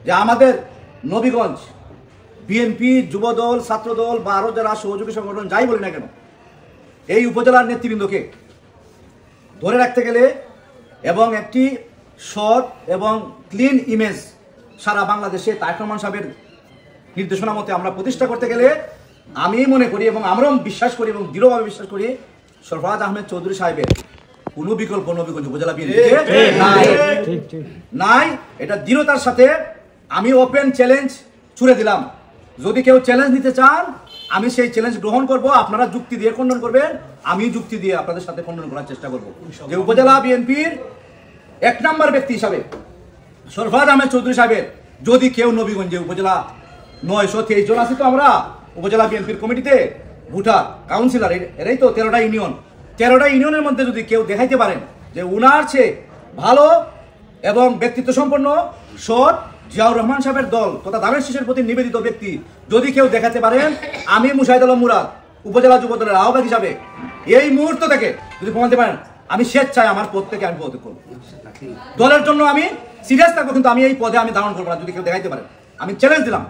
যে আমাদের নবীগঞ্জ বিএনপি, যুবদল, ছাত্রদল বা আরও যারা সহযোগী সংগঠন যাই বলি না কেন, এই উপজেলার নেতৃবৃন্দকে ধরে রাখতে গেলে এবং একটি সৎ এবং ক্লিন ইমেজ সারা বাংলাদেশে তারেক রহমান সাহেবের নির্দেশনা মতে আমরা প্রতিষ্ঠা করতে গেলে আমি মনে করি এবং আমরাও বিশ্বাস করি এবং দৃঢ়ভাবে বিশ্বাস করি সরফরাজ আহমেদ চৌধুরী সাহেবের কোনো বিকল্প নবীগঞ্জ উপজেলা বিএনপিতে নাই। এটা দৃঢ়তার সাথে আমি ওপেন চ্যালেঞ্জ ছুড়ে দিলাম। যদি কেউ চ্যালেঞ্জ নিতে চান আমি সেই চ্যালেঞ্জ গ্রহণ করব। আপনারা যুক্তি দিয়ে খণ্ডন করবেন, আমি যুক্তি দিয়ে আপনাদের সাথে খণ্ডন করার চেষ্টা করব যে উপজেলা বিএনপির 1 নম্বর ব্যক্তি হিসাবে সরফরাজ আহমেদ চৌধুরী সাহেবের যদি কেউ নবীগঞ্জে উপজেলা 923 জন আছি তো আমরা উপজেলা বিএনপির কমিটিতে ভোটার কাউন্সিলর, এরাই তো 13টা ইউনিয়ন, 13টা ইউনিয়নের মধ্যে যদি কেউ দেখাইতে পারেন যে উনার চেয়ে ভালো এবং ব্যক্তিত্ব সম্পন্ন সৎ জিয়াউর রহমান সাহেবের দল তথা ধানের শীষের প্রতি নিবেদিত ব্যক্তি যদি কেউ দেখাতে পারেন, আমি মুশাহিদ আলম মুরাদ উপজেলা যুব দলের আহ্বায়ক হিসাবে এই মুহূর্ত থেকে যদি প্রমাণতে পারেন আমি স্বেচ্ছায় আমার পদ থেকে আমি পদত্যাগ করব। দলের জন্য আমি সিরিয়াস থাকবো, কিন্তু আমি এই পদে আমি ধারণ করবো না যদি কেউ দেখাইতে পারেন। আমি চ্যালেঞ্জ দিলাম।